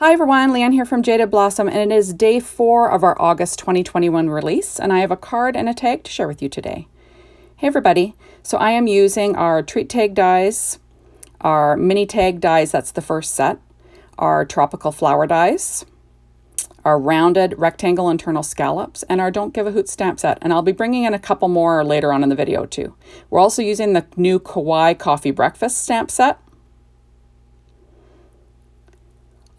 Hi everyone, Leanne here from Jaded Blossom, and it is day 4 of our August 2021 release, and I have a card and a tag to share with you today. Hey everybody, so I am using our treat tag dies, our mini tag dies, that's the first set, our tropical flower dies, our rounded rectangle internal scallops, and our Don't Give a Hoot stamp set, and I'll be bringing in a couple more later on in the video too. We're also using the new Kawaii Coffee Breakfast stamp set,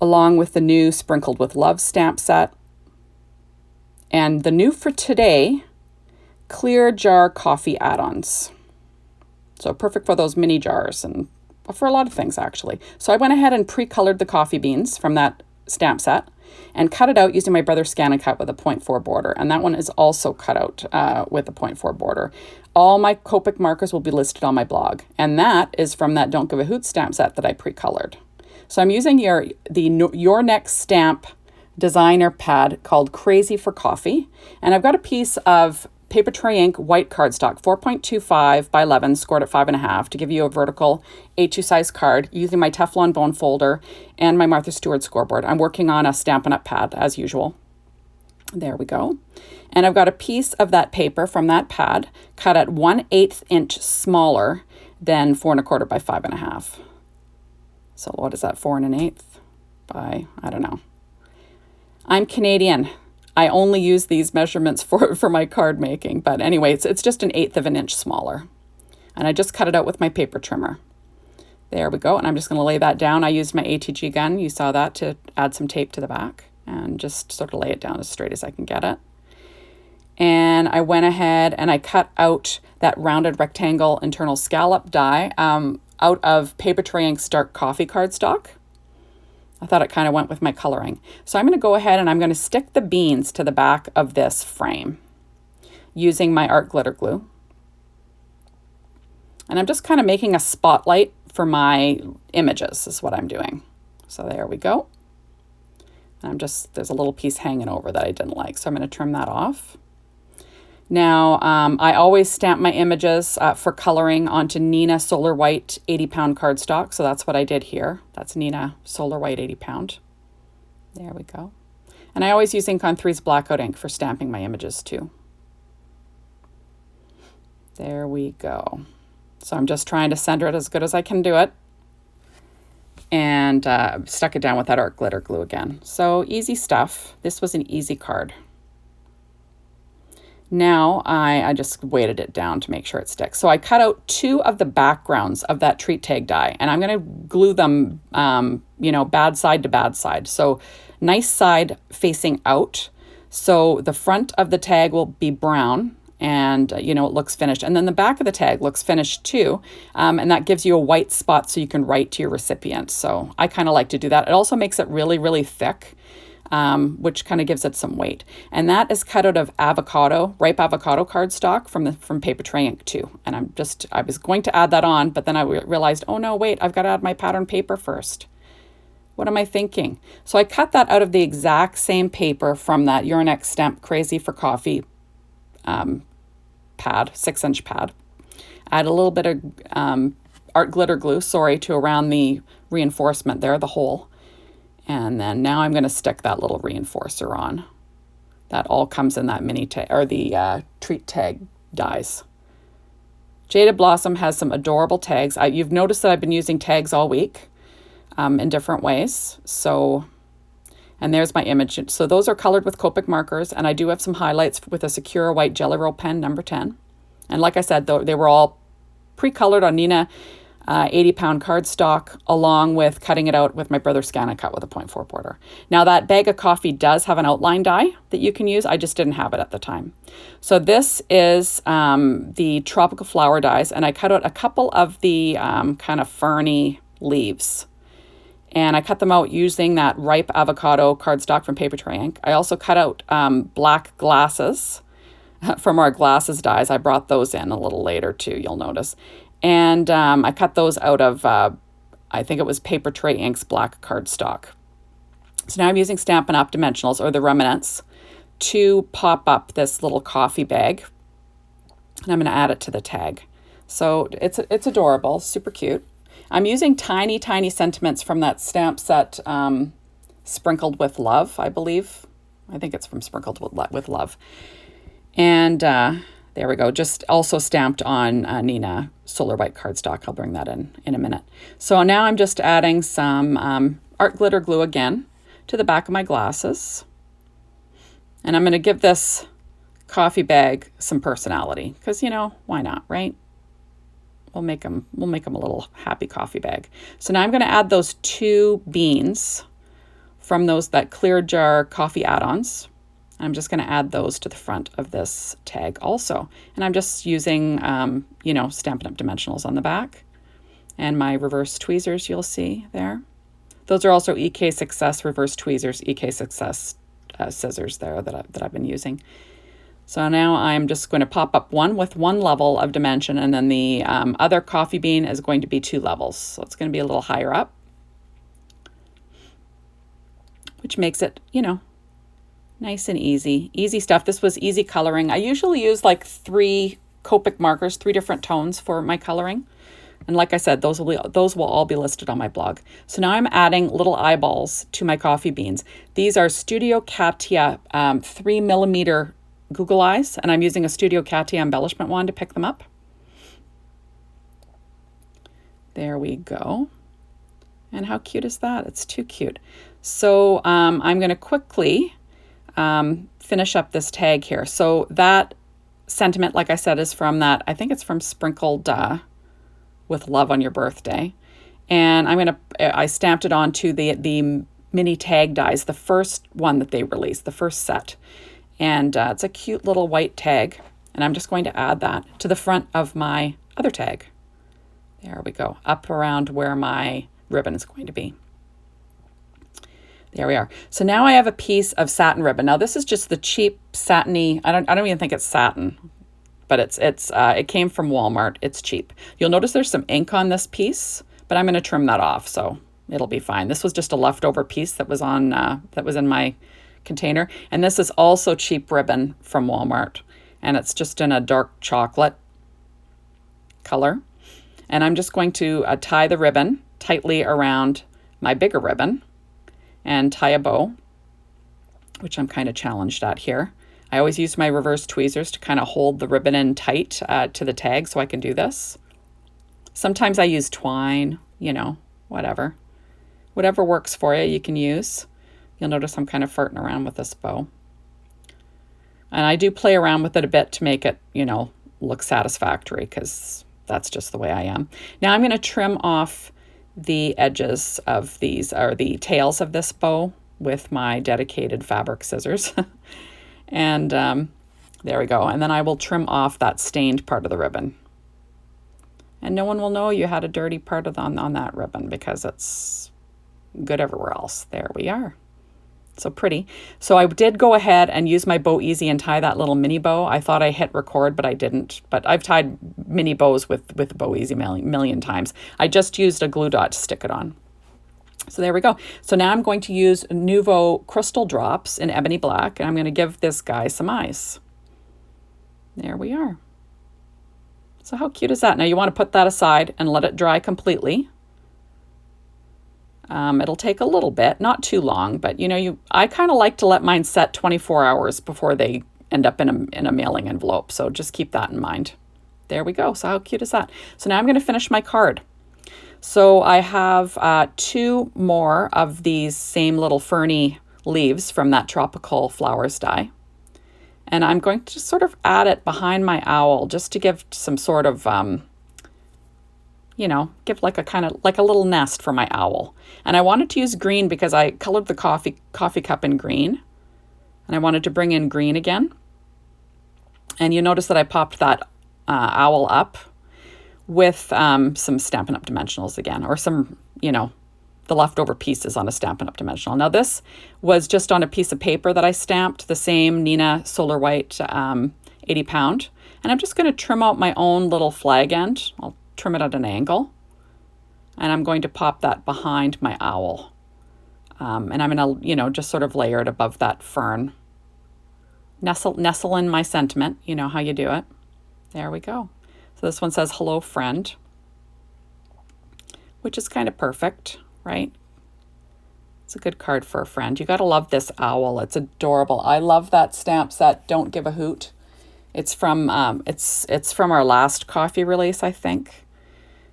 along with the new Sprinkled with Love stamp set, and the new for today, clear jar coffee add-ons. So perfect for those mini jars and for a lot of things actually. So I went ahead and pre-colored the coffee beans from that stamp set and cut it out using my brother's Scan and Cut with a 0.4 border. And that one is also cut out with a 0.4 border. All my Copic markers will be listed on my blog. And that is from that Don't Give a Hoot stamp set that I pre-colored. So I'm using Your Next Stamp designer pad called Crazy for Coffee. And I've got a piece of paper tray ink white cardstock, 4.25 by 11, scored at 5.5 to give you a vertical A2 size card using my Teflon bone folder and my Martha Stewart scoreboard. I'm working on a Stampin' Up pad as usual. There we go. And I've got a piece of that paper from that pad cut at 1/8 inch smaller than 4 1/4 by 5.5. So what is that, 4 1/8 by, I don't know. I'm Canadian. I only use these measurements for my card making. But anyway, it's just 1/8 of an inch smaller. And I just cut it out with my paper trimmer. There we go. And I'm just going to lay that down. I used my ATG gun. You saw that to add some tape to the back. And just sort of lay it down as straight as I can get it. And I went ahead and I cut out that rounded rectangle internal scallop die out of Paper Tray Ink's dark coffee cardstock. I thought it kind of went with my coloring. So I'm going to go ahead and I'm going to stick the beans to the back of this frame using my art glitter glue. And I'm just kind of making a spotlight for my images is what I'm doing. So there we go. And there's a little piece hanging over that I didn't like, so I'm going to trim that off. Now, I always stamp my images for coloring onto Neenah Solar White 80-pound cardstock. So that's what I did here. That's Neenah Solar White 80-pound. There we go. And I always use Ink on 3's blackout ink for stamping my images too. There we go. So I'm just trying to center it as good as I can do it. And stuck it down with that art glitter glue again. So easy stuff. This was an easy card. Now I just weighted it down to make sure it sticks. So I cut out 2 of the backgrounds of that treat tag die, and I'm going to glue them, bad side to bad side. So nice side facing out. So the front of the tag will be brown and, it looks finished. And then the back of the tag looks finished too. And that gives you a white spot so you can write to your recipient. So I kind of like to do that. It also makes it really, really thick. Which kind of gives it some weight. And that is cut out of ripe avocado cardstock from Paper Tray Ink too. And I was going to add that on, but then I realized, oh no, wait, I've got to add my pattern paper first. What am I thinking? So I cut that out of the exact same paper from that Your Next Stamp Crazy for Coffee pad, 6-inch pad. Add a little bit of art glitter glue, to around the reinforcement there, the hole. And then now I'm going to stick that little reinforcer on. That all comes in that mini tag, or the treat tag dies. Jaded Blossom has some adorable tags. You've noticed that I've been using tags all week in different ways. So, and there's my image. So those are colored with Copic markers, and I do have some highlights with a Secura white Jelly Roll pen, number 10. And like I said, they were all pre-colored on Neenah 80-pound cardstock, along with cutting it out with my brother's Scan and Cut with a 0.4 border. Now that bag of coffee does have an outline die that you can use. I just didn't have it at the time. So this is the tropical flower dies, and I cut out a couple of the kind of ferny leaves. And I cut them out using that ripe avocado cardstock from Paper Tray Ink. I also cut out black glasses from our glasses dies. I brought those in a little later too, you'll notice. And I cut those out of, I think it was Paper Tray Ink's black cardstock. So now I'm using Stampin' Up! Dimensionals, or the remnants, to pop up this little coffee bag. And I'm going to add it to the tag. So it's adorable, super cute. I'm using tiny, tiny sentiments from that stamp set Sprinkled with Love, I believe. I think it's from Sprinkled with Love. And there we go. Just also stamped on Neenah Solar White cardstock. I'll bring that in a minute. So now I'm just adding some art glitter glue again to the back of my glasses. And I'm going to give this coffee bag some personality because, why not, right? We'll make them a little happy coffee bag. So now I'm going to add those 2 beans from that clear jar coffee add-ons. I'm just going to add those to the front of this tag also. And I'm just using, Stampin' Up! Dimensionals on the back. And my reverse tweezers you'll see there. Those are also EK Success reverse tweezers, EK Success scissors there that I've been using. So now I'm just going to pop up one with 1 level of dimension, and then the other coffee bean is going to be 2 levels. So it's going to be a little higher up, which makes it, nice and easy. Easy stuff. This was easy coloring. I usually use like 3 Copic markers, 3 different tones for my coloring. And like I said, those will all be listed on my blog. So now I'm adding little eyeballs to my coffee beans. These are Studio Katia 3mm Google eyes, and I'm using a Studio Katia embellishment wand to pick them up. There we go. And how cute is that? It's too cute. So I'm going to quickly finish up this tag here. So that sentiment, like I said, is from that, I think it's from Sprinkled with Love on Your Birthday. And I stamped it onto the mini tag dies, the first one that they released, the first set. And it's a cute little white tag. And I'm just going to add that to the front of my other tag. There we go, up around where my ribbon is going to be. There we are. So now I have a piece of satin ribbon. Now this is just the cheap satiny, I don't even think it's satin, but it came from Walmart. It's cheap. You'll notice there's some ink on this piece, but I'm going to trim that off, so it'll be fine. This was just a leftover piece that was in my container. And this is also cheap ribbon from Walmart, and it's just in a dark chocolate color. And I'm just going to tie the ribbon tightly around my bigger ribbon and tie a bow, which I'm kind of challenged at here. I always use my reverse tweezers to kind of hold the ribbon in tight to the tag so I can do this. Sometimes I use twine, whatever. Whatever works for you, you can use. You'll notice I'm kind of farting around with this bow. And I do play around with it a bit to make it, look satisfactory, because that's just the way I am. Now I'm going to trim off the edges of these, or the tails of this bow, with my dedicated fabric scissors. And there we go. And then I will trim off that stained part of the ribbon. And no one will know you had a dirty part on that ribbon, because it's good everywhere else. There we are. So pretty. So I did go ahead and use my Bow Easy and tie that little mini bow. I thought I hit record, but I didn't. But I've tied mini bows with Bow Easy a million times. I just used a glue dot to stick it on. So there we go. So now I'm going to use Nouveau Crystal Drops in Ebony Black, and I'm going to give this guy some eyes. There we are. So how cute is that? Now you want to put that aside and let it dry completely. It'll take a little bit, not too long, but I kind of like to let mine set 24 hours before they end up in a mailing envelope. So just keep that in mind. There we go. So how cute is that? So now I'm going to finish my card. So I have 2 more of these same little ferny leaves from that Tropical Flowers die. And I'm going to sort of add it behind my owl just to give some sort of, give like a little nest for my owl. And I wanted to use green because I colored the coffee cup in green. And I wanted to bring in green again. And you notice that I popped that owl up with some Stampin' Up! Dimensionals again, or some, the leftover pieces on a Stampin' Up! Dimensional. Now this was just on a piece of paper that I stamped, the same Neenah Solar White 80 pound. And I'm just going to trim out my own little flag end. I'll trim it at an angle. And I'm going to pop that behind my owl. And I'm going to, just sort of layer it above that fern. Nestle in my sentiment, you know how you do it. There we go. So this one says, hello, friend, which is kind of perfect, right? It's a good card for a friend. You got to love this owl. It's adorable. I love that stamp set, Don't Give a Hoot. It's from it's from our last coffee release, I think.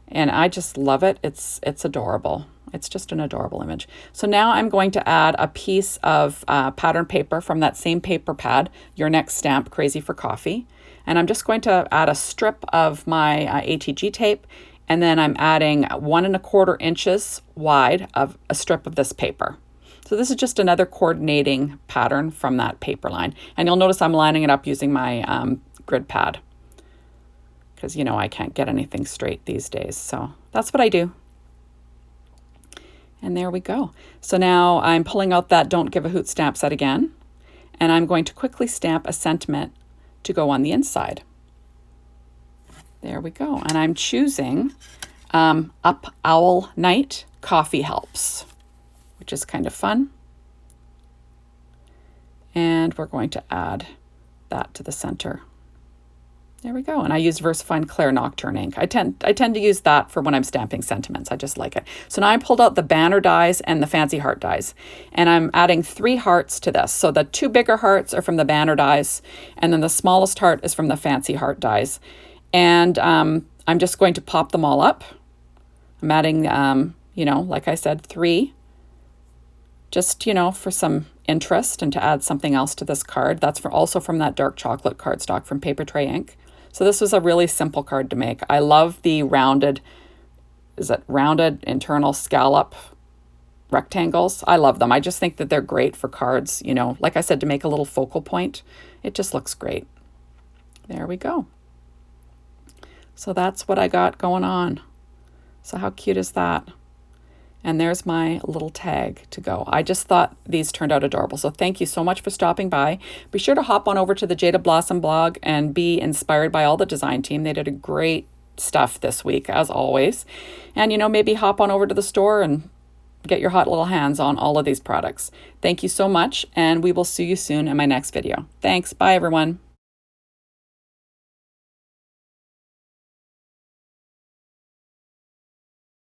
And I just love it. It's adorable. It's just an adorable image. So now I'm going to add a piece of pattern paper from that same paper pad, Your Next Stamp, Crazy for Coffee. And I'm just going to add a strip of my ATG tape, and then I'm adding 1¼ inches wide of a strip of this paper. So this is just another coordinating pattern from that paper line. And you'll notice I'm lining it up using my grid pad, because you know I can't get anything straight these days. So that's what I do. And there we go. So now I'm pulling out that Don't Give a Hoot stamp set again, and I'm going to quickly stamp a sentiment to go on the inside. There we go. And I'm choosing Up Owl Night, Coffee Helps, which is kind of fun. And we're going to add that to the center. There we go. And I use VersaFine Claire Nocturne ink. I tend to use that for when I'm stamping sentiments. I just like it. So now I pulled out the banner dies and the fancy heart dies. And I'm adding 3 hearts to this. So the 2 bigger hearts are from the banner dies, and then the smallest heart is from the fancy heart dies. And I'm just going to pop them all up. I'm adding, you know, like I said, 3. Just, you know, for some interest and to add something else to this card. That's also from that dark chocolate cardstock from Paper Tray Ink. So this was a really simple card to make. I love the rounded internal scallop rectangles. I love them. I just think that they're great for cards, you know, like I said, to make a little focal point. It just looks great. There we go. So that's what I got going on. So how cute is that? And there's my little tag to go. I just thought these turned out adorable. So thank you so much for stopping by. Be sure to hop on over to the Jaded Blossom blog and be inspired by all the design team. They did a great stuff this week, as always. And, you know, maybe hop on over to the store and get your hot little hands on all of these products. Thank you so much, and we will see you soon in my next video. Thanks. Bye, everyone.